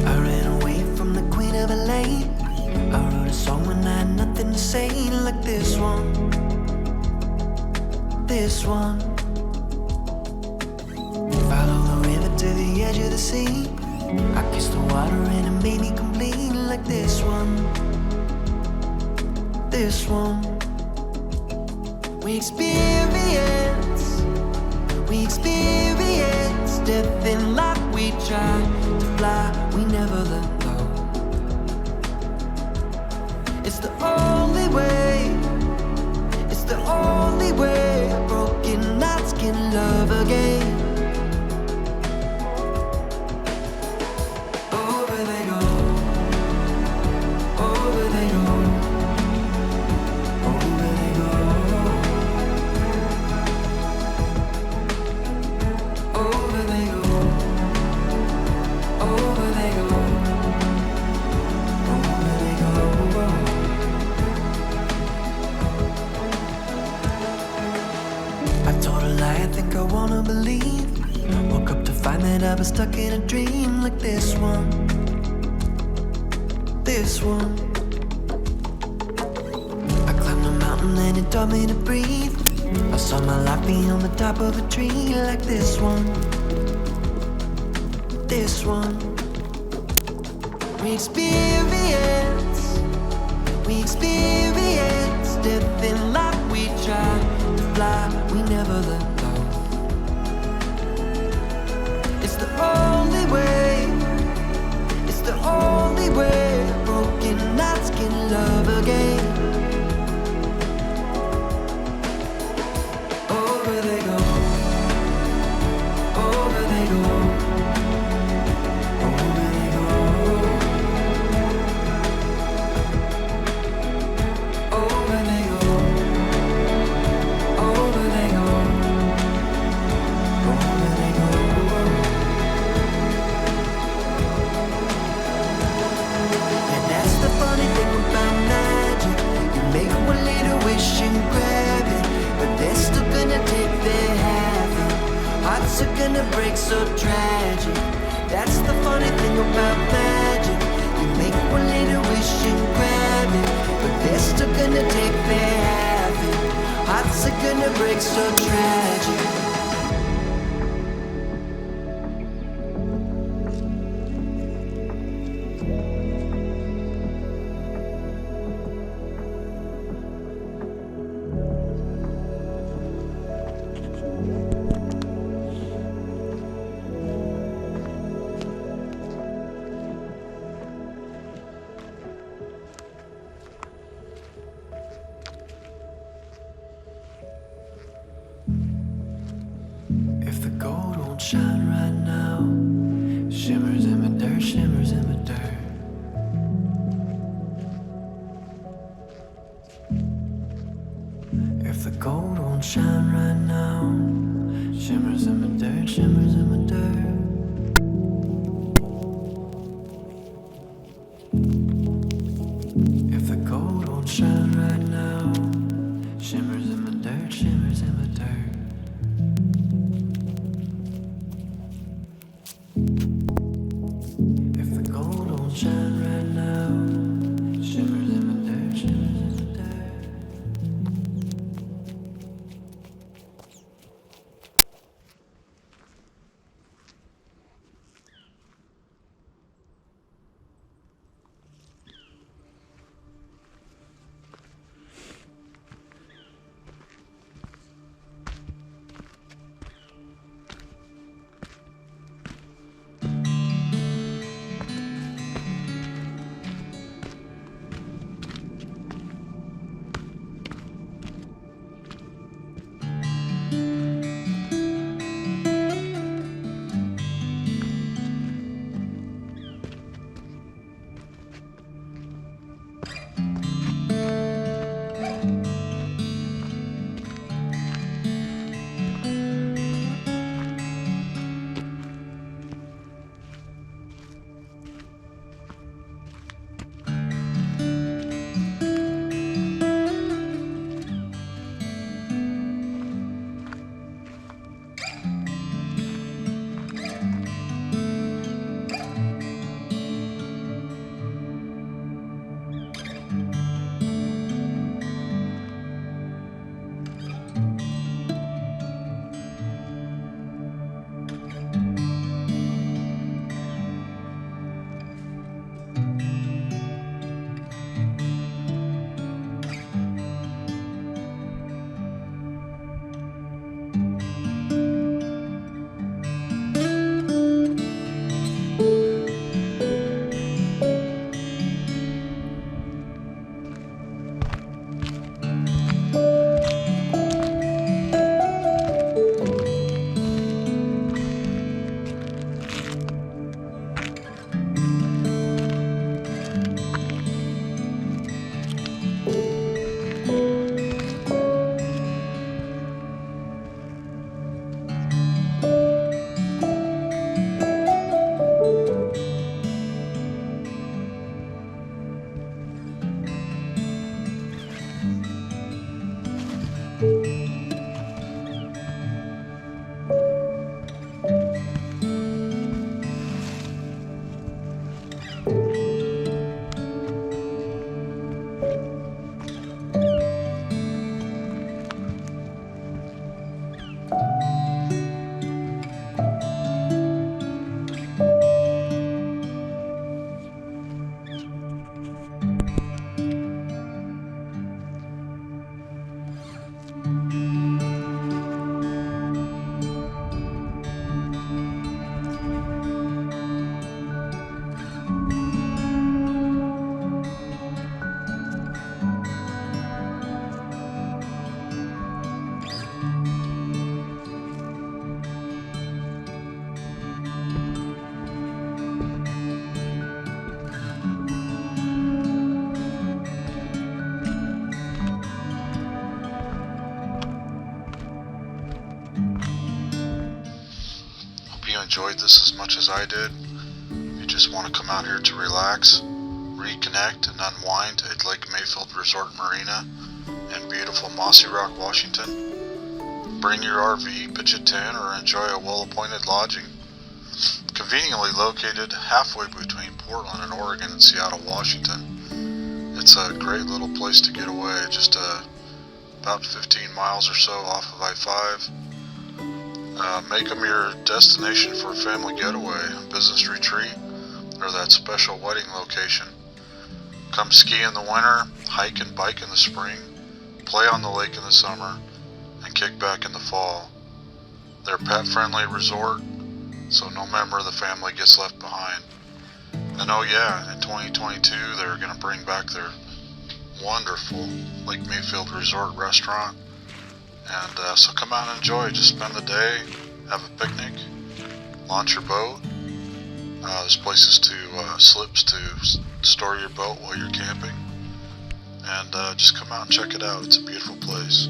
I ran away from the queen of LA. I wrote a song when I had nothing to say, like this one. This one. Follow the river to the edge of the sea. I kissed the water and it made me complete, like this one. This one. We experience death in life. We try to fly, we never let go. It's the only way, it's the only way. Broken hearts can love again. Over they go, over they go, over they go, over they go, over they go, over they go. I told a lie I think I wanna believe. Woke up to find that I was stuck in a dream, like this one. This one. I climbed a mountain and it taught me to breathe. I saw my life be on the top of a tree, like this one. This one. We experience death in life. We try to fly, we never let go. It's the only way, it's the only way. Broken hearts can love again. Over they go, over they go, over they go, over they go, over they go, over they go. And that's the funny thing about magic. You make one little wish and grab it, but they're still gonna take their half. Hearts are gonna break, so tragic. That's the funny thing about magic. You make one little wish and grab it, but they're still gonna take their half. Hearts are gonna break, so tragic. If the gold won't shine right now, shimmers in my dirt, shimmers in my dirt. If the gold won't shine right now, shimmers in my dirt, shimmers in my dirt. If the gold won't shine right now, shimmers in my dirt, shimmers in my dirt. If the gold don't shine right now, shimmers in my dirt, shimmers in my dirt. enjoyed this as much as I did, if you just want to come out here to relax, reconnect, and unwind at Lake Mayfield Resort Marina in beautiful Mossyrock, Washington, bring your RV, pitch a tent, or enjoy a well-appointed lodging. Conveniently located halfway between Portland and Oregon and Seattle, Washington, it's a great little place to get away, just about 15 miles or so off of I-5. Make them your destination for a family getaway, business retreat, or that special wedding location. Come ski in the winter, hike and bike in the spring, play on the lake in the summer, and kick back in the fall. They're a pet-friendly resort, so no member of the family gets left behind. And oh yeah, in 2022 they're going to bring back their wonderful Lake Mayfield Resort restaurant. And so come out and enjoy. Just spend the day, have a picnic, launch your boat. There's places slips to store your boat while you're camping. And just come out and check it out. It's a beautiful place.